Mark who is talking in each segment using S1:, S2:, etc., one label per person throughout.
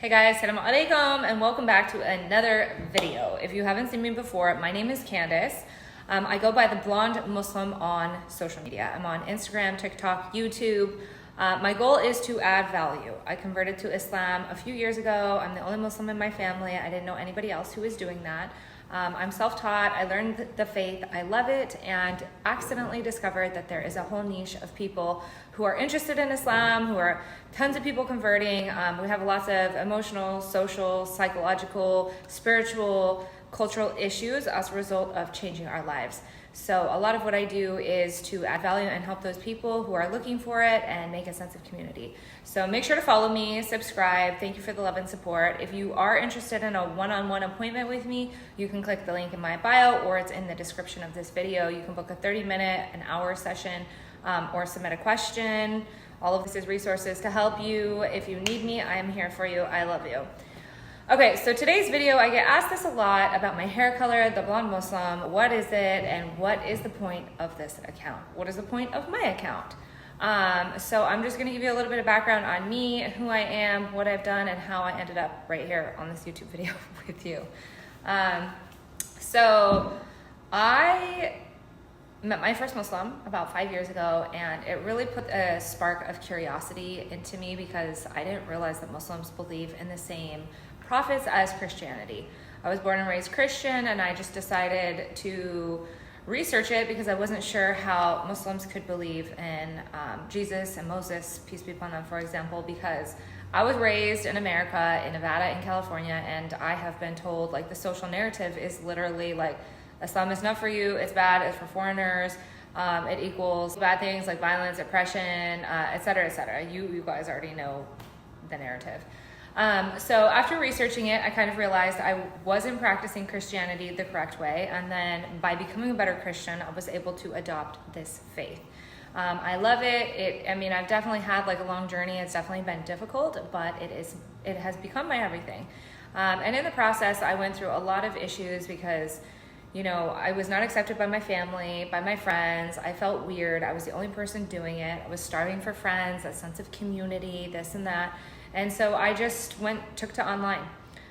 S1: Hey guys, Assalamu alaikum and welcome back to another video. If you haven't seen me before, my name is Candace. I go by the Blonde Muslim on social media. I'm on Instagram, TikTok, YouTube. My goal is to add value. I converted to Islam a few years ago. I'm the only Muslim in my family. I didn't know anybody else who was doing that. I'm self-taught, I learned the faith, I love it, and accidentally discovered that there is a whole niche of people who are interested in Islam, who are tons of people converting. We have lots of emotional, social, psychological, spiritual, cultural issues as a result of changing our lives. So a lot of what I do is to add value and help those people who are looking for it and make a sense of community. So make sure to follow me, subscribe. Thank you for the love and support. If you are interested in a one-on-one appointment with me, you can click the link in my bio or it's in the description of this video. You can book a 30-minute, an hour session or submit a question. All of this is resources to help you. If you need me, I am here for you. I love you. Okay, so today's video, I get asked this a lot about my hair color, the Blonde Muslim. What is it and what is the point of this account? What is the point of my account? So I'm just gonna give you a little bit of background on me, who I am, what I've done, and how I ended up right here on this YouTube video with you. So I met my first Muslim about 5 years ago, and it really put a spark of curiosity into me because I didn't realize that Muslims believe in the same prophets as Christianity. I was born and raised Christian, and I just decided to research it because I wasn't sure how Muslims could believe in Jesus and Moses, peace be upon them, for example, because I was raised in America, in Nevada, and California, and I have been told like the social narrative is literally like Islam is not for you, it's bad, it's for foreigners, it equals bad things like violence, oppression, etc., etc. You guys already know the narrative. So after researching it, I kind of realized I wasn't practicing Christianity the correct way, and then by becoming a better Christian, I was able to adopt this faith. I love it. I mean, I've definitely had like a long journey. It's definitely been difficult, but it has become my everything. And in the process, I went through a lot of issues because, you know, I was not accepted by my family, by my friends. I felt weird. I was the only person doing it. I was starving for friends, a sense of community, this and that. And so I just took to online.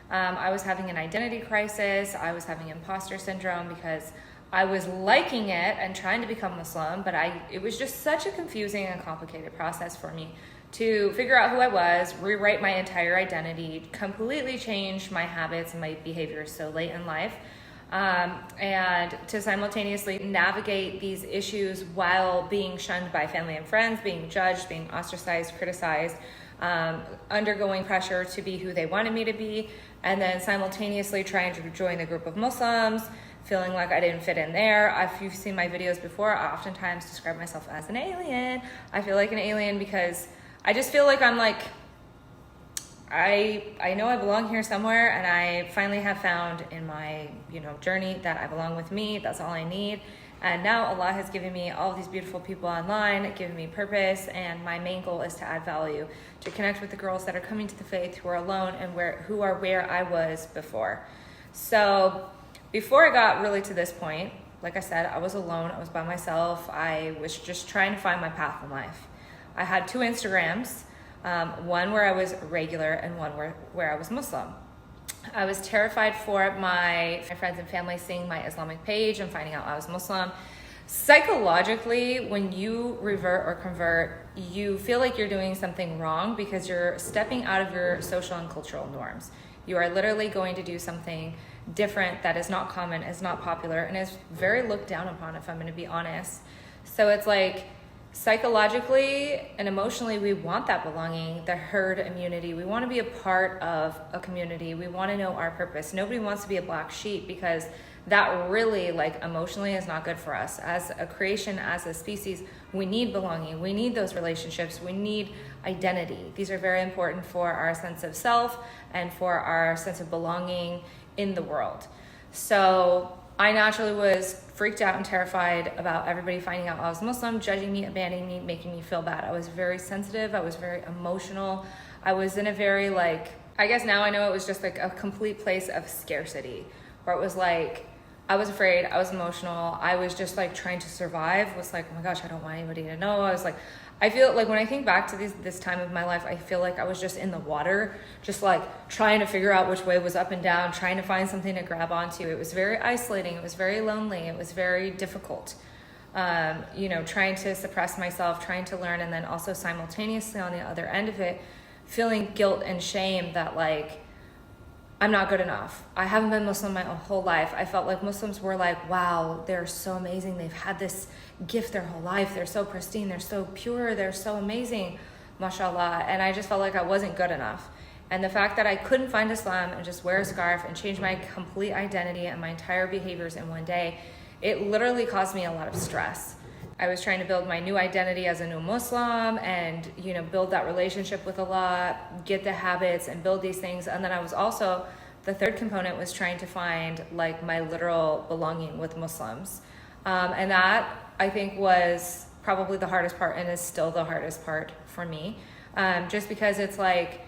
S1: I was having an identity crisis. I was having imposter syndrome because I was liking it and trying to become Muslim, but it was just such a confusing and complicated process for me to figure out who I was, rewrite my entire identity, completely change my habits and my behaviors so late in life, and to simultaneously navigate these issues while being shunned by family and friends, being judged, being ostracized, criticized, undergoing pressure to be who they wanted me to be, and then simultaneously trying to join the group of Muslims, feeling like I didn't fit in there. If you've seen my videos before, I oftentimes describe myself as an alien. I feel like an alien because I just feel like I'm like, I know I belong here somewhere, and I finally have found in my journey that I belong with me. That's all I need. And now Allah has given me all of these beautiful people online, given me purpose, and my main goal is to add value, to connect with the girls that are coming to the faith who are alone and who are where I was before. So before I got really to this point, like I said, I was alone, I was by myself, I was just trying to find my path in life. I had 2 Instagrams, one where I was regular and one where I was Muslim. I was terrified for my friends and family seeing my Islamic page and finding out I was Muslim. Psychologically, when you revert or convert, you feel like you're doing something wrong because you're stepping out of your social and cultural norms. You are literally going to do something different that is not common, is not popular, and is very looked down upon, if I'm going to be honest. So it's like, psychologically and emotionally, we want that belonging, the herd immunity. We want to be a part of a community. We want to know our purpose. Nobody wants to be a black sheep because that really, like, emotionally is not good for us. As a creation, as a species, we need belonging. We need those relationships. We need identity. These are very important for our sense of self and for our sense of belonging in the world. So I naturally was freaked out and terrified about everybody finding out I was Muslim, judging me, abandoning me, making me feel bad. I was very sensitive. I was very emotional. I was in a very, like, I guess now I know it was just like a complete place of scarcity, where it was like, I was afraid, I was emotional. I was just like trying to survive, was like, oh my gosh, I don't want anybody to know. I was like, I feel like when I think back to this time of my life, I feel like I was just in the water, just like trying to figure out which way was up and down, trying to find something to grab onto. It was very isolating. It was very lonely. It was very difficult. Trying to suppress myself, trying to learn, and then also simultaneously on the other end of it, feeling guilt and shame that like, I'm not good enough. I haven't been Muslim my whole life. I felt like Muslims were like, wow, they're so amazing. They've had this gift their whole life. They're so pristine. They're so pure. They're so amazing, mashallah. And I just felt like I wasn't good enough. And the fact that I couldn't find Islam and just wear a scarf and change my complete identity and my entire behaviors in one day, it literally caused me a lot of stress. I was trying to build my new identity as a new Muslim and, build that relationship with Allah, get the habits and build these things. And then I was also, the third component was trying to find like my literal belonging with Muslims. And that I think was probably the hardest part and is still the hardest part for me. Just because it's like,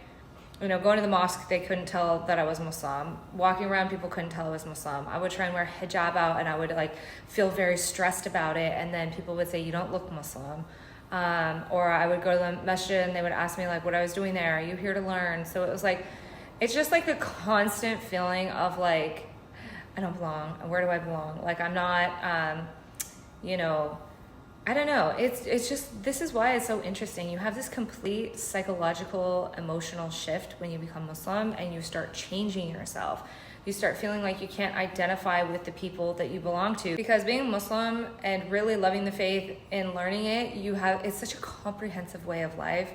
S1: going to the mosque, they couldn't tell that I was Muslim. Walking around, people couldn't tell I was Muslim. I would try and wear hijab out and I would like feel very stressed about it. And then people would say, you don't look Muslim. Or I would go to the masjid and they would ask me like what I was doing there. Are you here to learn? So it was like, it's just like a constant feeling of like, I don't belong. Where do I belong? Like I'm not, I don't know. It's just, this is why it's so interesting. You have this complete psychological, emotional shift when you become Muslim and you start changing yourself. You start feeling like you can't identify with the people that you belong to. Because being Muslim and really loving the faith and learning it, it's such a comprehensive way of life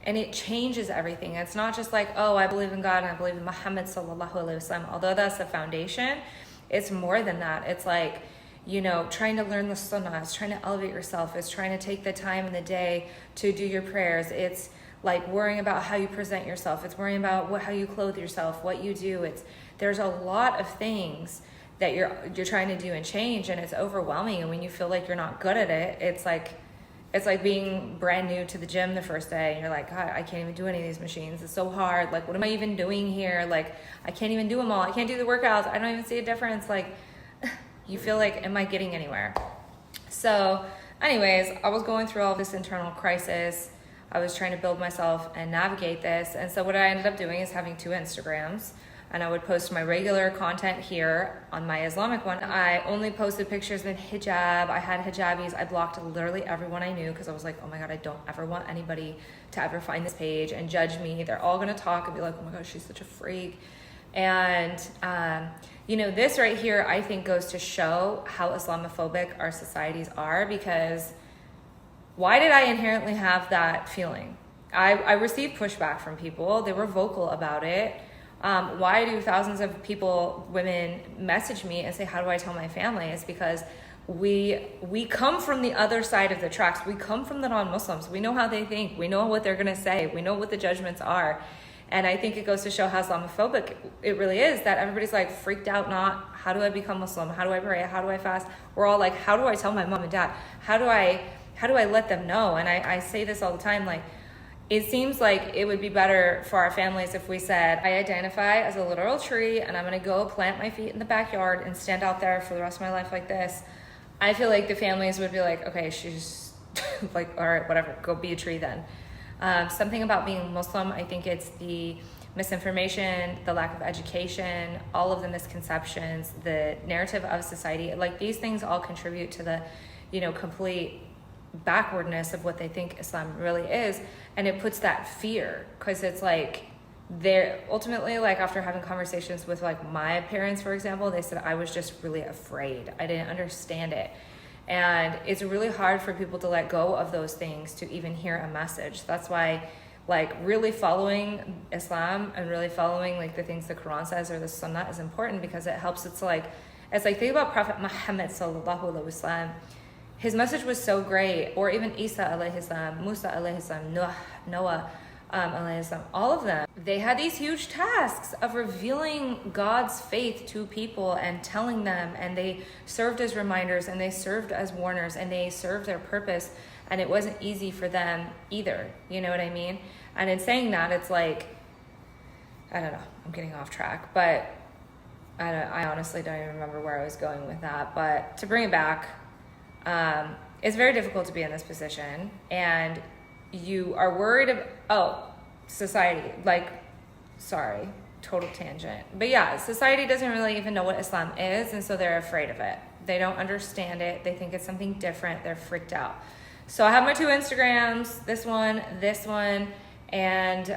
S1: and it changes everything. It's not just like, oh, I believe in God and I believe in Muhammad sallallahu alaihi wasallam. Although that's the foundation, it's more than that. It's like, trying to learn the sunnah, it's trying to elevate yourself, it's trying to take the time in the day to do your prayers. It's like worrying about how you present yourself. It's worrying about how you clothe yourself, what you do. There's a lot of things that you're trying to do and change, and it's overwhelming. And when you feel like you're not good at it, it's like being brand new to the gym the first day and you're like, God, I can't even do any of these machines. It's so hard. Like, what am I even doing here? Like, I can't even do them all. I can't do the workouts. I don't even see a difference. Like, you feel like, am I getting anywhere? So anyways, I was going through all this internal crisis. I was trying to build myself and navigate this. And so what I ended up doing is having 2 Instagrams. And I would post my regular content here on my Islamic one. I only posted pictures in hijab. I had hijabis. I blocked literally everyone I knew because I was like, oh my God, I don't ever want anybody to ever find this page and judge me. They're all gonna talk and be like, oh my gosh, she's such a freak. And, this right here, I think goes to show how Islamophobic our societies are, because why did I inherently have that feeling? I received pushback from people. They were vocal about it. Why do thousands of people, women, message me and say, how do I tell my family? It's because we come from the other side of the tracks. We come from the non-Muslims. We know how they think. We know what they're going to say. We know what the judgments are. And I think it goes to show how Islamophobic it really is, that everybody's like freaked out, not how do I become Muslim? How do I pray? How do I fast? We're all like, how do I tell my mom and dad? How do I let them know? And I say this all the time, like, it seems like it would be better for our families if we said, I identify as a literal tree and I'm going to go plant my feet in the backyard and stand out there for the rest of my life like this. I feel like the families would be like, okay, she's like, all right, whatever, go be a tree then. Something about being Muslim, I think it's the misinformation, the lack of education, all of the misconceptions, the narrative of society. Like, these things all contribute to the, complete backwardness of what they think Islam really is. And it puts that fear, because it's like, they're ultimately, like, after having conversations with like my parents, for example, they said I was just really afraid. I didn't understand it. And it's really hard for people to let go of those things to even hear a message. That's why, like, really following Islam and really following like the things the Quran says or the Sunnah is important, because it helps. It's like think about Prophet Muhammad sallallahu alaihi wasallam. His message was so great. Or even Isa alayhi salam, Musa alayhi salam, Noah alayhi salam, all of them. They had these huge tasks of revealing God's faith to people and telling them, and they served as reminders and they served as warners and they served their purpose, and it wasn't easy for them either. You know what I mean? And in saying that, it's like, I don't know, I'm getting off track, but I honestly don't even remember where I was going with that. But to bring it back, it's very difficult to be in this position, and you are worried society, like, sorry, total tangent. But yeah, society doesn't really even know what Islam is, and so they're afraid of it. They don't understand it. They think it's something different. They're freaked out. So I have my 2 Instagrams, this one, and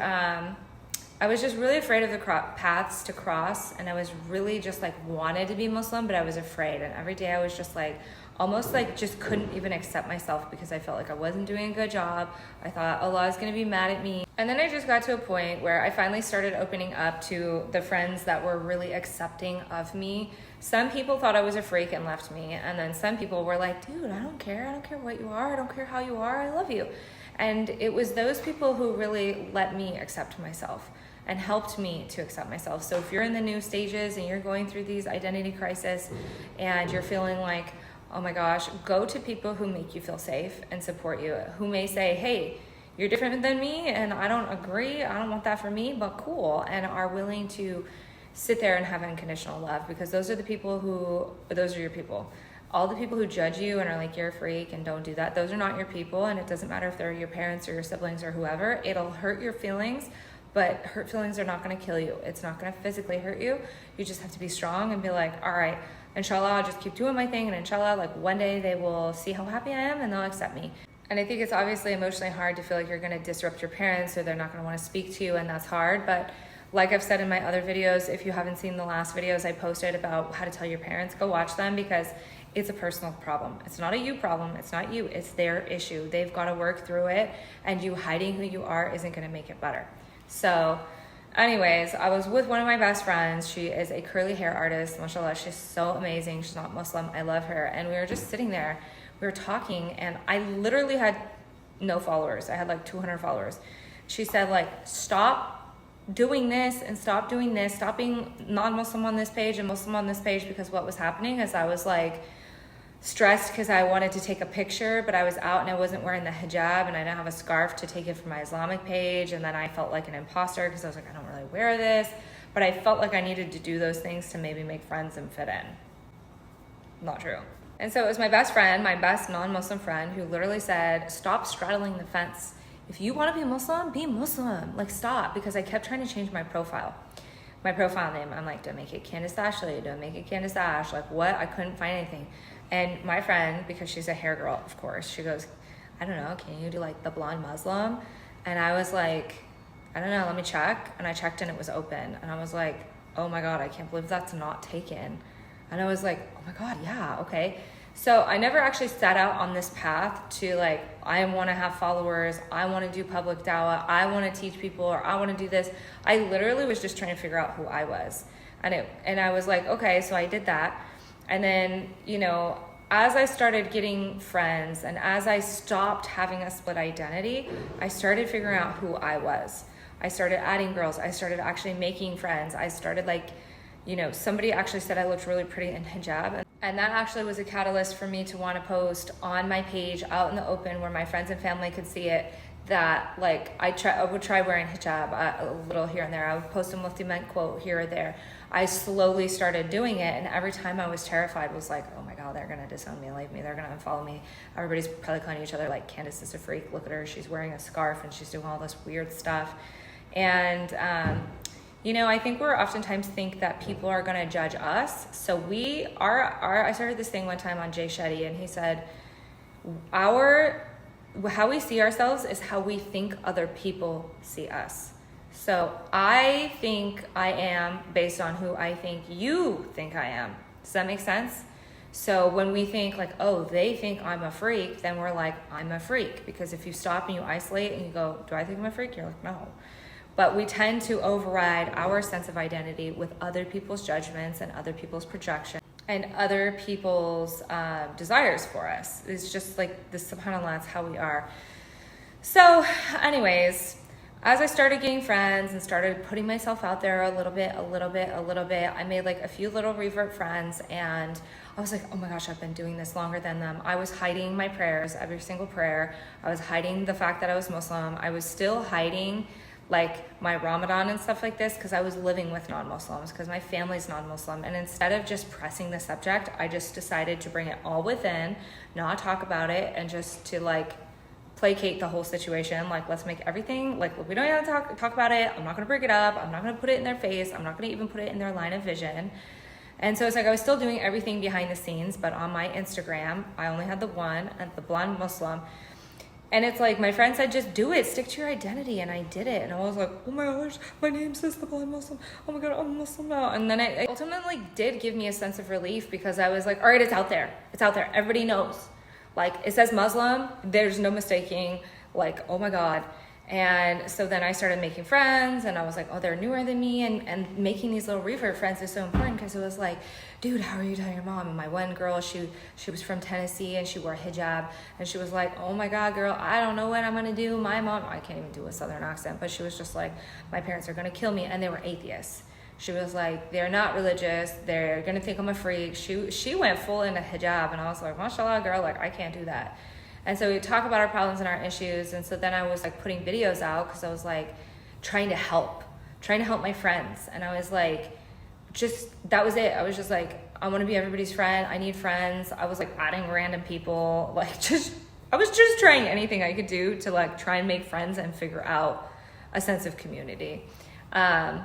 S1: I was just really afraid of the paths to cross, and I was really just like wanted to be Muslim, but I was afraid, and every day I was just like almost like just couldn't even accept myself because I felt like I wasn't doing a good job. I thought Allah is going to be mad at me. And then I just got to a point where I finally started opening up to the friends that were really accepting of me. Some people thought I was a freak and left me, and then some people were like, dude, I don't care what you are, I don't care how you are, I love you. And it was those people who really let me accept myself and helped me to accept myself. So if you're in the new stages and you're going through these identity crisis and you're feeling like, oh my gosh, go to people who make you feel safe and support you, who may say, hey, you're different than me and I don't agree, I don't want that for me, but cool, and are willing to sit there and have unconditional love, because those are your people. All the people who judge you and are like, you're a freak and don't do that, those are not your people, and it doesn't matter if they're your parents or your siblings or whoever. It'll hurt your feelings, but hurt feelings are not going to kill you. It's not going to physically hurt you. You just have to be strong and be like, all right, inshallah, I'll just keep doing my thing, and inshallah, like one day they will see how happy I am and they'll accept me. And I think it's obviously emotionally hard to feel like you're going to disrupt your parents or they're not going to want to speak to you, and that's hard. But like I've said in my other videos, if you haven't seen the last videos I posted about how to tell your parents, go watch them, because it's a personal problem. It's not a you problem. It's not you. It's their issue. They've got to work through it, and you hiding who you are isn't going to make it better. So anyways, I was with one of my best friends. She is a curly hair artist. MashaAllah, she's so amazing. She's not Muslim. I love her. And we were just sitting there. We were talking, and I literally had no followers. I had like 200 followers. She said, like, stop doing this and stop doing this. Stop being non-Muslim on this page and Muslim on this page, because what was happening is I was like stressed because I wanted to take a picture, but I was out and I wasn't wearing the hijab, and I didn't have a scarf to take it for my Islamic page. And then I felt like an imposter because I was like, I don't really wear this, but I felt like I needed to do those things to maybe make friends and fit in. Not true. And so it was my best friend, my best non-Muslim friend, who literally said, stop straddling the fence. If you want to be Muslim, be Muslim. Like, stop. Because I kept trying to change my profile name. I'm like, do I make it Candace Ashley? Do I make it Candace Ash? Like, what? I couldn't find anything. And my friend, because she's a hair girl, of course, she goes, I don't know, can you do like the blonde Muslim? And I was like, I don't know, let me check. And I checked and it was open. And I was like, oh my God, I can't believe that's not taken. And I was like, oh my God, yeah, okay. So I never actually set out on this path to like, I want to have followers, I want to do public dawah, I want to teach people, or I want to do this. I literally was just trying to figure out who I was. And I was like, okay, so I did that. And then, you know, as I started getting friends and as I stopped having a split identity, I started figuring out who I was. I started adding girls. I started actually making friends. I started like, you know, somebody actually said I looked really pretty in hijab. And that actually was a catalyst for me to want to post on my page out in the open where my friends and family could see it, that like I would try wearing hijab a little here and there. I would post a Mufti Ment quote here or there. I slowly started doing it, and every time I was terrified, was like, oh my God, they're gonna disown me, leave me, they're gonna unfollow me. Everybody's probably calling each other like, Candace is a freak, look at her, she's wearing a scarf and she's doing all this weird stuff. And you know, I think we're oftentimes think that people are gonna judge us. So I started this thing one time on Jay Shetty, and he said, how we see ourselves is how we think other people see us. So I think I am based on who I think you think I am. Does that make sense? So when we think like, oh, they think I'm a freak, then we're like, I'm a freak. Because if you stop and you isolate and you go, do I think I'm a freak? You're like, no. But we tend to override our sense of identity with other people's judgments and other people's projections and other people's desires for us. It's just like this, subhanAllah, that's how we are. So anyways, as I started getting friends and started putting myself out there a little bit, I made like a few little revert friends, and I was like, oh my gosh, I've been doing this longer than them. I was hiding my prayers, every single prayer. I was hiding the fact that I was Muslim. I was still hiding like my Ramadan and stuff like this because I was living with non-Muslims, because my family's non-Muslim. And instead of just pressing the subject, I just decided to bring it all within, not talk about it, and just to like placate the whole situation. Like, let's make everything, like, we don't have to talk about it. I'm not going to bring it up. I'm not going to put it in their face. I'm not going to even put it in their line of vision. And so it's like I was still doing everything behind the scenes, but on my Instagram, I only had the one, the blonde Muslim. And it's like my friend said, just do it, stick to your identity. And I did it. And I was like, oh my gosh, my name says the blonde Muslim. Oh my God, I'm Muslim now. And then it ultimately did give me a sense of relief, because I was like, all right, it's out there. It's out there. Everybody knows. Like, it says Muslim, there's no mistaking. Like, oh my God. And so then I started making friends, and I was like, oh, they're newer than me. And making these little revert friends is so important, because it was like, dude, how are you telling your mom? And my one girl, she was from Tennessee, and she wore a hijab, and she was like, oh my God, girl, I don't know what I'm going to do. My mom, I can't even do a Southern accent, but she was just like, my parents are going to kill me. And they were atheists. She was like, they're not religious. They're going to think I'm a freak. She went full into hijab, and I was like, mashallah, girl, like, I can't do that. And so we talk about our problems and our issues. And so then I was like putting videos out, because I was like trying to help my friends. And I was like, that was it. I was just like, I want to be everybody's friend. I need friends. I was like adding random people, like I was just trying anything I could do to like try and make friends and figure out a sense of community. And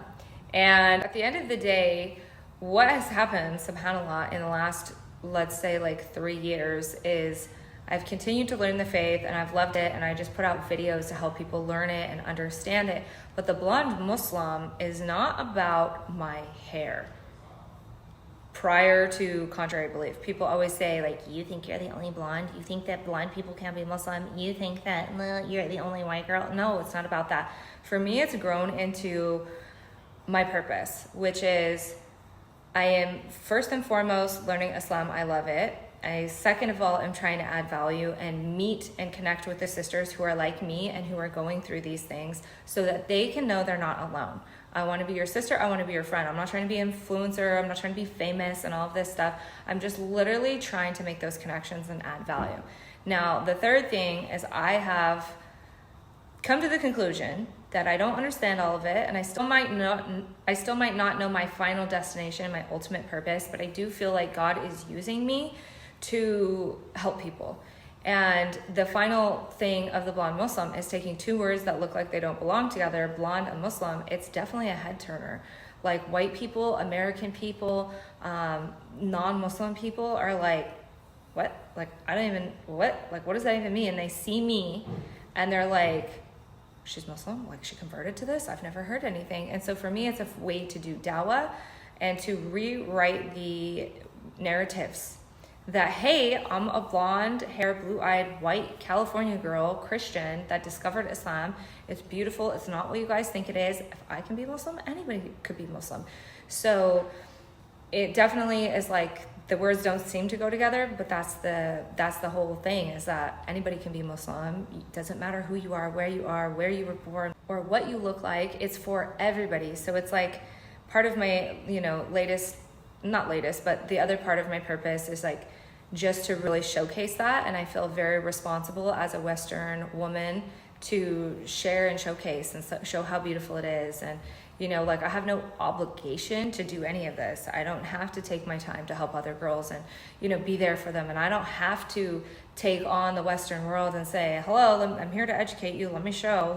S1: at the end of the day, what has happened, subhanAllah, in the last, let's say like 3 years is I've continued to learn the faith, and I've loved it, and I just put out videos to help people learn it and understand it. But the blonde Muslim is not about my hair. Prior to contrary belief, people always say, like, you think you're the only blonde? You think that blonde people can't be Muslim? You think that you're the only white girl? No, it's not about that. For me, it's grown into my purpose, which is I am first and foremost learning Islam. I love it. Second of all, I'm trying to add value and meet and connect with the sisters who are like me and who are going through these things, so that they can know they're not alone. I want to be your sister. I want to be your friend. I'm not trying to be an influencer. I'm not trying to be famous and all of this stuff. I'm just literally trying to make those connections and add value. Now, the third thing is I have come to the conclusion that I don't understand all of it, and I still might not know my final destination, my ultimate purpose, but I do feel like God is using me to help people. And the final thing of the blonde Muslim is taking two words that look like they don't belong together, blonde and Muslim. It's definitely a head turner. Like, white people, American people, non-Muslim people are like, what? Like, I don't even, what? Like, what does that even mean? And they see me and they're like, she's Muslim? Like, she converted to this? I've never heard anything. And so for me, it's a way to do dawah and to rewrite the narratives that, hey, I'm a blonde hair, blue-eyed, white California girl, Christian, that discovered Islam. It's beautiful. It's not what you guys think it is. If I can be Muslim, anybody could be Muslim. So it definitely is like, the words don't seem to go together, but that's the whole thing, is that anybody can be Muslim. It doesn't matter who you are, where you were born, or what you look like. It's for everybody. So it's like part of my, not latest, but the other part of my purpose is like just to really showcase that. And I feel very responsible as a Western woman to share and showcase and show how beautiful it is. And, like, I have no obligation to do any of this. I don't have to take my time to help other girls and, be there for them. And I don't have to take on the Western world and say, hello, I'm here to educate you. Let me show,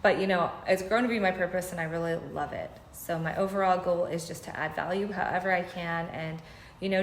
S1: but it's grown to be my purpose, and I really love it. So my overall goal is just to add value however I can, and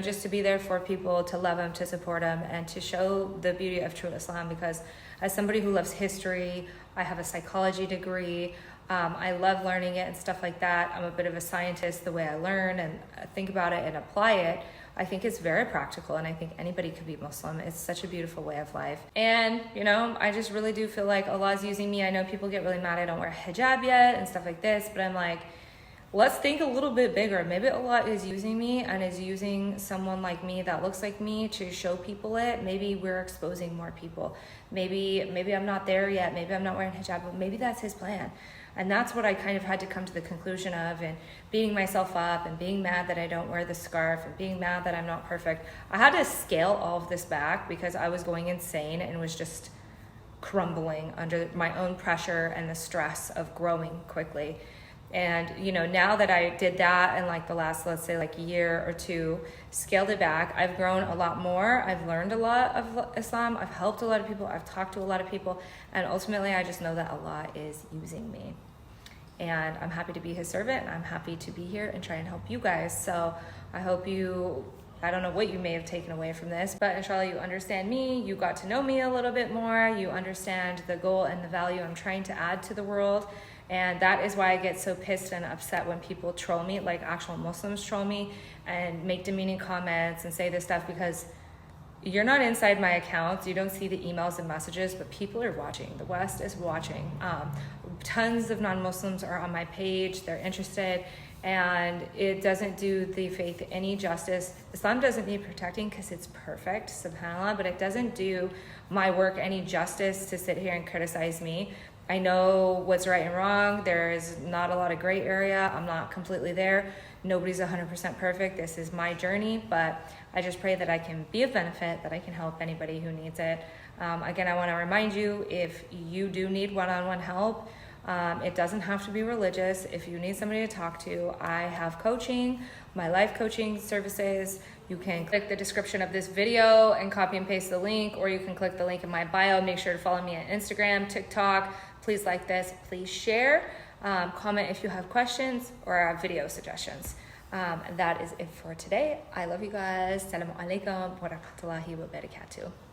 S1: just to be there for people, to love them, to support them, and to show the beauty of true Islam. Because as somebody who loves history, I have a psychology degree. I love learning it and stuff like that. I'm a bit of a scientist. The way I learn and think about it and apply it, I think it's very practical, and I think anybody could be Muslim. It's such a beautiful way of life. And, I just really do feel like Allah is using me. I know people get really mad I don't wear hijab yet and stuff like this, but I'm like, let's think a little bit bigger. Maybe Allah is using me and is using someone like me that looks like me to show people it. Maybe we're exposing more people. Maybe I'm not there yet. Maybe I'm not wearing hijab, but maybe that's His plan. And that's what I kind of had to come to the conclusion of, and beating myself up and being mad that I don't wear the scarf and being mad that I'm not perfect. I had to scale all of this back because I was going insane and was just crumbling under my own pressure and the stress of growing quickly. And now that I did that in like the last, let's say like year or two, scaled it back, I've grown a lot more. I've learned a lot of Islam. I've helped a lot of people. I've talked to a lot of people. And ultimately, I just know that Allah is using me. And I'm happy to be his servant. And I'm happy to be here and try and help you guys. So I hope I don't know what you may have taken away from this, but inshallah you understand me, you got to know me a little bit more, you understand the goal and the value I'm trying to add to the world. And that is why I get so pissed and upset when people troll me, like actual Muslims troll me and make demeaning comments and say this stuff, because you're not inside my accounts, you don't see the emails and messages, but people are watching. The West is watching. Tons of non-Muslims are on my page, they're interested, and it doesn't do the faith any justice. Islam doesn't need protecting because it's perfect, subhanAllah, but it doesn't do my work any justice to sit here and criticize me. I know what's right and wrong. There is not a lot of gray area. I'm not completely there. Nobody's 100% perfect. This is my journey, but I just pray that I can be of benefit, that I can help anybody who needs it. Again, I want to remind you, if you do need one-on-one help, it doesn't have to be religious. If you need somebody to talk to, I have coaching, my life coaching services. You can click the description of this video and copy and paste the link, or you can click the link in my bio. Make sure to follow me on Instagram, TikTok. Please like this, please share, comment if you have questions or video suggestions. And that is it for today. I love you guys. Assalamu alaikum wa rahmatullahi wa barakatuh.